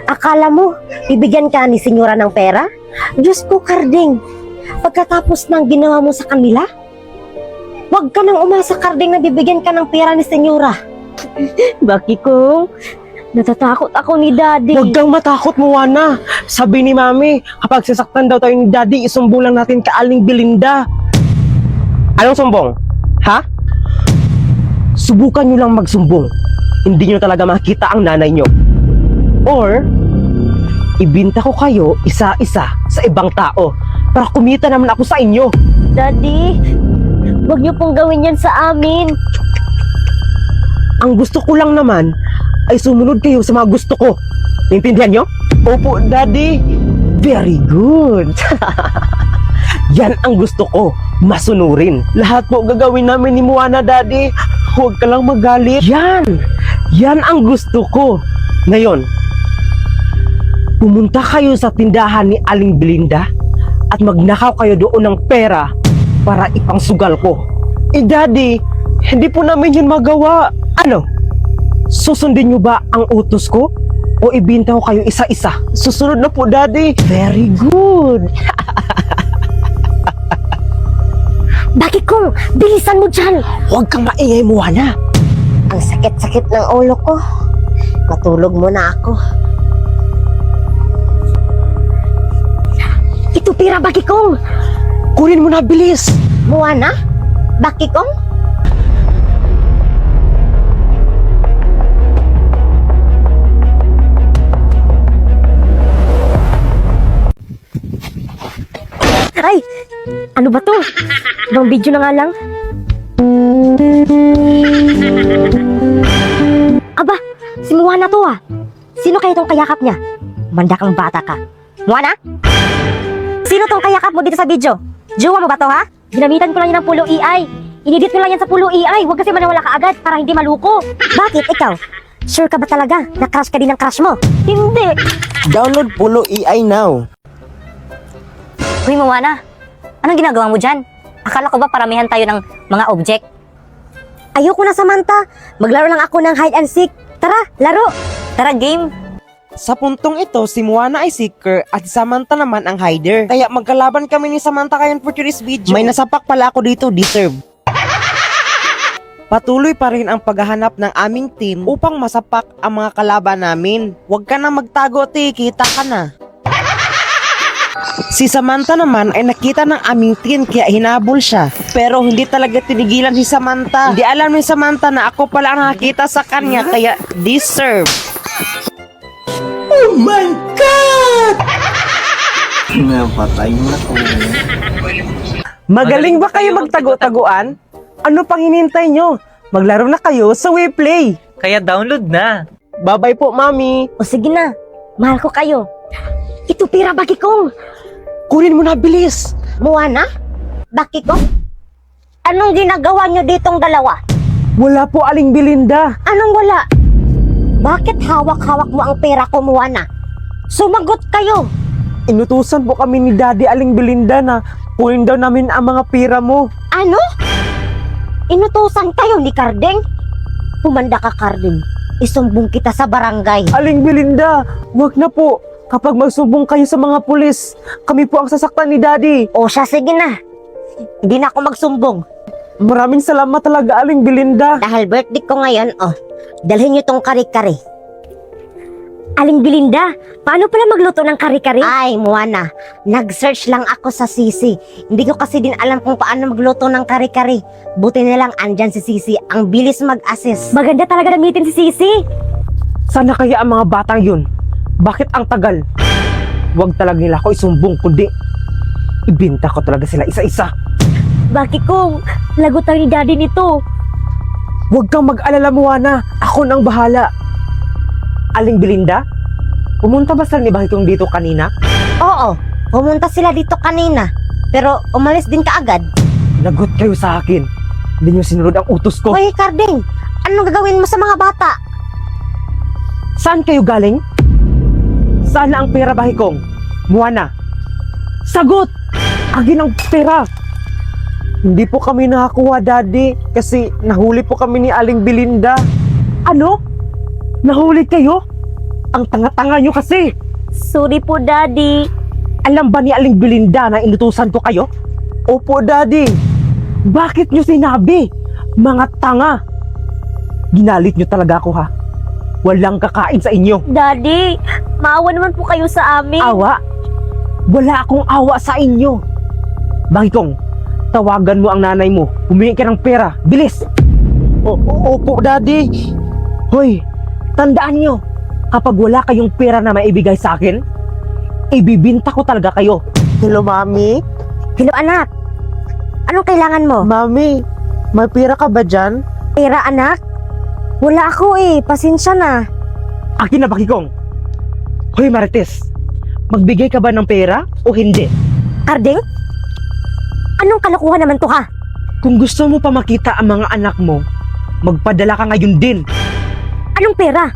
Akala mo, bibigyan ka ni senyora ng pera? Diyos ko, Karding. Pagkatapos ng ginawa mo sa kanila, huwag ka nang umasa, Karding, na bibigyan ka ng pera ni senyora. Bakit ko? Natatakot ako ni Daddy. Huwag kang matakot, Moana. Sabi ni Mami, kapag sasaktan daw tayo ni Daddy, isumbong lang natin ka Aling Belinda. Anong sumbong? Ha? Subukan nyo lang magsumbong. Hindi nyo talaga makita ang nanay nyo. Or, ibinta ko kayo isa-isa sa ibang tao para kumita naman ako sa inyo. Daddy, huwag niyo pong gawin yan sa amin. Ang gusto ko lang naman ay sumunod kayo sa mga gusto ko. Naintindihan nyo? Opo, Daddy. Very good. Yan ang gusto ko, masunurin. Lahat po gagawin namin ni Moana, Daddy. Huwag ka lang magalit. Yan ang gusto ko. Ngayon, pumunta kayo sa tindahan ni Aling Belinda at magnakaw kayo doon ng pera para ipangsugal ko. Daddy, hindi po namin yun magawa. Ano? Susundin nyo ba ang utos ko? O ibinta ko kayo isa-isa? Susunod na po, Daddy. Very good. Bakit ko? Bilisan mo dyan. Huwag kang maingay, Moana. Ang sakit-sakit ng ulo ko. Matulog muna ako. Ito pira, Bakikong. Kunin mo na, bilis. Moana? Bakikong? Ay! Ano ba to? Ibang video na nga lang. Aba! Si Moana to ah! Sino kaya tong kayakap niya? Manda kang bata ka. Moana? Sino tong kayakap mo dito sa video? Jowa mo ba to ha? Ginamitan ko lang yan ng Pulo AI. Inedit ko lang yan sa Pulo AI. Huwag kasi maniwala ka agad para hindi maluko. Bakit ikaw? Sure ka ba talaga na crush ka din ng crush mo? Hindi! Download Pulo AI now. Hoy, Moana, anong ginagawa mo dyan? Akala ko ba paramihan tayo ng mga object? Ayoko na, Samantha. Maglaro lang ako ng hide and seek. Tara, laro! Tara, game! Sa puntong ito, si Moana ay seeker at si Samantha naman ang hider. Kaya magkalaban kami ni Samantha ngayon for today's video. May nasapak pala ako dito, deserve. Patuloy pa rin ang paghahanap ng aming team upang masapak ang mga kalaban namin. Huwag ka na magtago, te. Kita ka na. Si Samantha naman ay nakita ng aming team kaya hinabol siya. Pero hindi talaga tinigilan si Samantha. Hindi alam ni Samantha na ako pala ang nakakita sa kanya kaya deserve. Oh my God! Napatay na ako. Magaling ba kayo magtago-taguan? Ano pang hinintay nyo? Maglaro na kayo sa WePlay. Kaya download na. Bye-bye po, Mami. O sige na, mahal ko kayo. Ito pira, Bakikong. Kunin mo na, bilis. Moana? Bakikong? Anong ginagawa nyo ditong dalawa? Wala po, Aling Belinda. Anong wala? Bakit hawak-hawak mo ang pera ko, Moana? Sumagot kayo! Inutusan po kami ni Daddy Aling Belinda na kunin daw namin ang mga pira mo. Ano? Inutusan kayo ni Karding? Pumanda ka, Karding. Isumbong kita sa barangay. Aling Belinda, wag na po. Kapag magsumbong kayo sa mga pulis, kami po ang sasaktan ni Daddy. O siya, sige na. Hindi na ako magsumbong. Maraming salamat talaga, Aling Belinda. Dahil birthday ko ngayon, dalhin niyo tong kare-kare. Aling Belinda, paano pala magluto ng kare-kare? Ay, Moana, nag-search lang ako sa Sisi. Hindi ko kasi din alam kung paano magluto ng kare-kare. Buti na lang andyan si Sisi, ang bilis mag-assist. Maganda talaga gamitin si Sisi. Sana kaya ang mga batang yun? Bakit ang tagal? Huwag talaga nila ako isumbong, kundi ibinta ko talaga sila isa-isa. Bakit kung lagot tayo ni Daddy nito? Huwag kang mag-alala, Moana. Ako nang bahala. Aling Belinda, pumunta ba sila ni Bakikong dito kanina? Oo, pumunta sila dito kanina. Pero umalis din kaagad. Lagot kayo sa akin. Hindi nyo sinunod ang utos ko. Hoy, Karding, anong gagawin mo sa mga bata? Saan kayo galing? Saan na ang pera, Bakikong? Moana, sagot! Agin ang pera! Hindi po kami nakakuha, Daddy, kasi nahuli po kami ni Aling Belinda. Ano? Nahuli kayo? Ang tanga-tanga nyo kasi. Sorry po, Daddy. Alam ba ni Aling Belinda na inutusan ko kayo? Opo, Daddy. Bakit nyo sinabi? Mga tanga. Ginalit nyo talaga ako, ha? Walang kakain sa inyo. Daddy, maawa naman po kayo sa amin. Awa? Wala akong awa sa inyo. Bangikong, tawagan mo ang nanay mo. Humingi ka ng pera. Bilis! Opo, Daddy. Hoy, tandaan nyo, kapag wala kayong pera na maibigay sa akin, ibibinta ko talaga kayo. Hello, Mami? Hello, anak. Anong kailangan mo? Mami, may pera ka ba dyan? Pera, anak? Wala ako pasensya na. Akin na, Bakikong. Hoy, Marites, magbigay ka ba ng pera o hindi? Karding? Anong kalokohan naman to, ha? Kung gusto mo pa makita ang mga anak mo, magpadala ka ngayon din. Anong pera?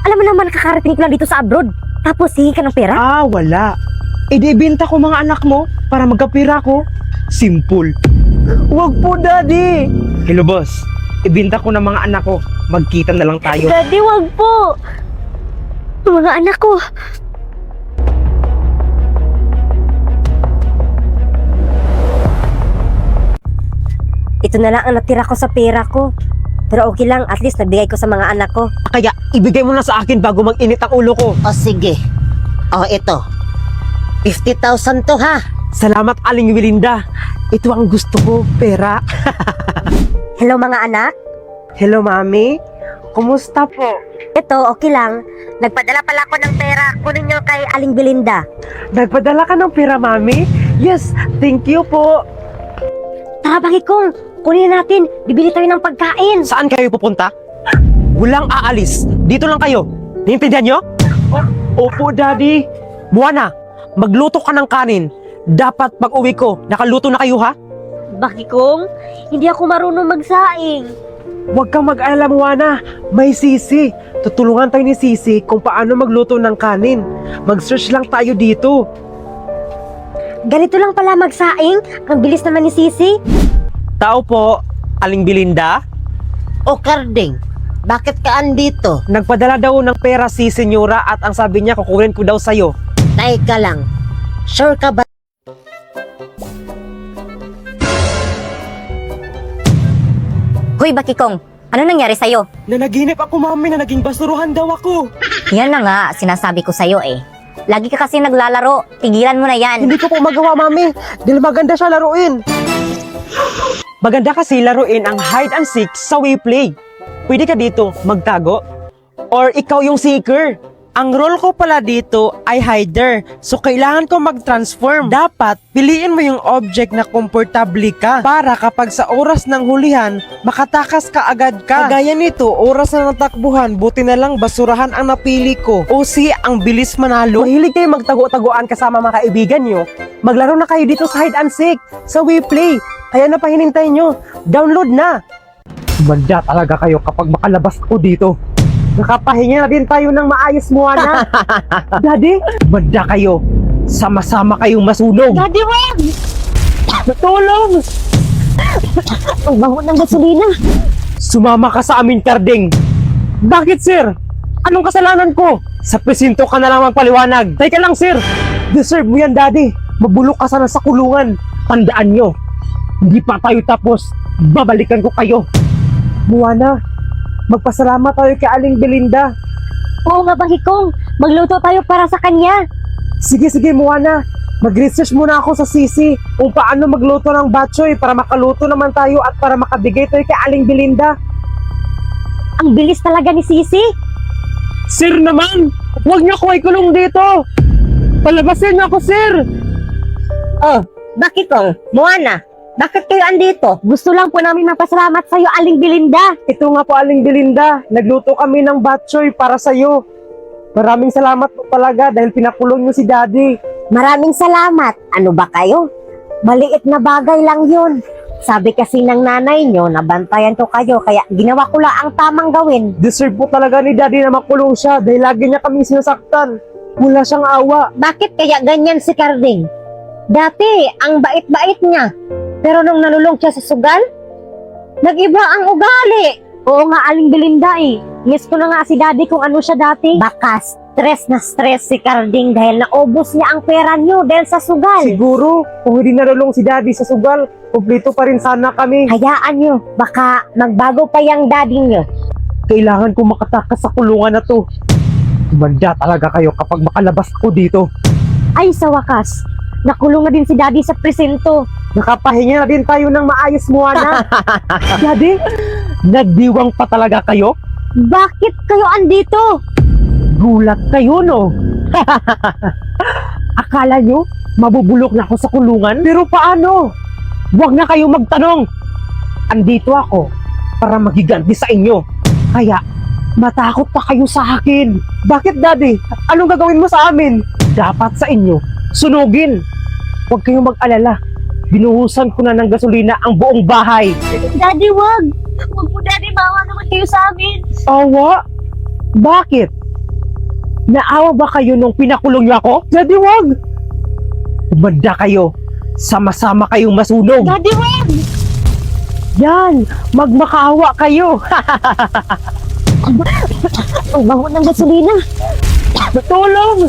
Alam mo naman, kakarating ko lang dito sa abroad. Tapos hihingi ka ng pera? Ah, wala. Ibinta ko mga anak mo para magkapira ko. Simple. Wag po, Daddy. Hello, boss. Ibinta ko ng mga anak ko. Magkita na lang tayo. Daddy, wag po. Mga anak ko. Ito na lang ang natira ko sa pera ko. Pero okay lang, at least nabigay ko sa mga anak ko. Kaya, ibigay mo na sa akin bago mag-init ang ulo ko. O sige. O ito. 50,000 to ha. Salamat, Aling Belinda. Ito ang gusto ko, pera. Hello mga anak. Hello, Mami. Kumusta po? Ito, okay lang. Nagpadala pala ako ng pera. Kunin nyo kay Aling Belinda. Nagpadala ka ng pera, Mami? Yes, thank you po. Tara, Bakikong. Kunin natin. Bibili tayo ng pagkain. Saan kayo pupunta? Walang aalis. Dito lang kayo. Naintindihan nyo? Opo, Daddy. Buwana, magluto ka ng kanin. Dapat pag uwi ko, nakaluto na kayo, ha? Bakikong, hindi ako marunong magsaing. Huwag kang mag-alala, Buwana. May Sisi. Tutulungan tayo ni Sisi kung paano magluto ng kanin. Mag-search lang tayo dito. Ganito lang pala magsaing. Ang bilis naman ni Sisi. Tao po, Aling Belinda. O Karding, bakit ka andito? Nagpadala daw ng pera si Senyora at ang sabi niya kukunin ko daw sa'yo. Teka lang. Sure ka ba? Hoy, Bakikong, ano nangyari sa'yo? Nanaginip ako, Mami, na naging basuruhan daw ako. Yan na nga, sinasabi ko sa'yo eh. Lagi ka kasi naglalaro, tigilan mo na yan. Hindi ko po magawa, Mami. Dahil maganda siya laruin. Maganda kasi laruin ang hide and seek sa WePlay. Pwede ka dito magtago or ikaw yung seeker. Ang role ko pala dito ay hider. So kailangan ko mag-transform. Dapat piliin mo yung object na komportable ka para kapag sa oras ng hulihan, makatakas ka agad ka. Kagaya nito, oras na natakbuhan, buti na lang basurahan ang napili ko. O si ang bilis manalo. Mahilig kayo magtago-taguan kasama mga kaibigan nyo. Maglaro na kayo dito sa hide and seek sa WePlay. Kaya na pahinintay nyo. Download na. Manda talaga kayo kapag makalabas ako dito. Nakapahinga na din tayo ng maayos mo, na. Daddy, manda kayo. Sama-sama kayong masunog. Daddy, wag! Tulong! Ang bango ng gasolina. Sumama ka sa amin, Karding. Bakit, sir? Anong kasalanan ko? Sa presinto ka na lang magpaliwanag. Teka lang, sir. Deserve mo yan, Daddy. Mabulok ka sana sa kulungan. Tandaan nyo. Hindi pa tayo tapos. Babalikan ko kayo. Buwana, magpasalamat tayo kay Aling Belinda. Oo nga, Bakikong. Magluto tayo para sa kanya. Sige, Buwana. Mag-research muna ako sa Sisi kung paano magluto ng batchoy para makaluto naman tayo at para makabigay tayo kay Aling Belinda. Ang bilis talaga ni Sisi. Sir naman! Huwag niyo ako ikulong dito! Palabasin niyo ako, sir! Oh, Bakikong, Moana, bakit kayo andito? Gusto lang po namin mapasalamat sa iyo, Aling Belinda. Ito nga po, Aling Belinda. Nagluto kami ng batchoy para sa'yo. Maraming salamat po talaga dahil pinakulong niyo si Daddy. Maraming salamat. Ano ba kayo? Maliit na bagay lang yun. Sabi kasi ng nanay nyo, nabantayan ko kayo, kaya ginawa ko lang ang tamang gawin. Deserve po talaga ni Daddy na makulong siya dahil lagi niya kami sinasaktan. Wala siyang awa. Bakit kaya ganyan si Karding? Dati, ang bait-bait niya. Pero nung nalulong siya sa sugal, nag-iba ang ugali. Oo nga, Aling Belinda eh. Miss ko na nga si Daddy kung ano siya dati. Baka stress na stress si Carding dahil naubos niya ang pera niyo dahil sa sugal. Siguro, kung hindi narulong si Daddy sa sugal, kumplito pa rin sana kami. Hayaan niyo, baka magbago pa yung daddy niyo. Kailangan ko makatakas sa kulungan na to. Manda talaga kayo kapag makalabas ako dito. Ay, sa wakas, nakulong na din si Daddy sa presinto. Nakapahinga na din tayo ng maayos, Moana. Daddy, nagdiwang pa talaga kayo? Bakit kayo andito? Gulat kayo, no? Akala nyo, mabubulok na ako sa kulungan? Pero paano? Huwag na kayo magtanong. Andito ako para magiganti sa inyo. Kaya, matakot pa kayo sa akin. Bakit, Daddy? Anong gagawin mo sa amin? Dapat sa inyo, sunugin. Huwag kayong mag-alala. Binuhusan ko na ng gasolina ang buong bahay. Daddy, wag! Wag mo, Daddy, bawa naman kayo sa amin. Awa? Bakit? Naawa ba kayo nung pinakulong niyo ako? Daddy, wag! Umanda kayo. Sama-sama kayong masunog. Daddy, wag! Yan! Magmakaawa kayo! Ang bango ng gasolina. Tulong!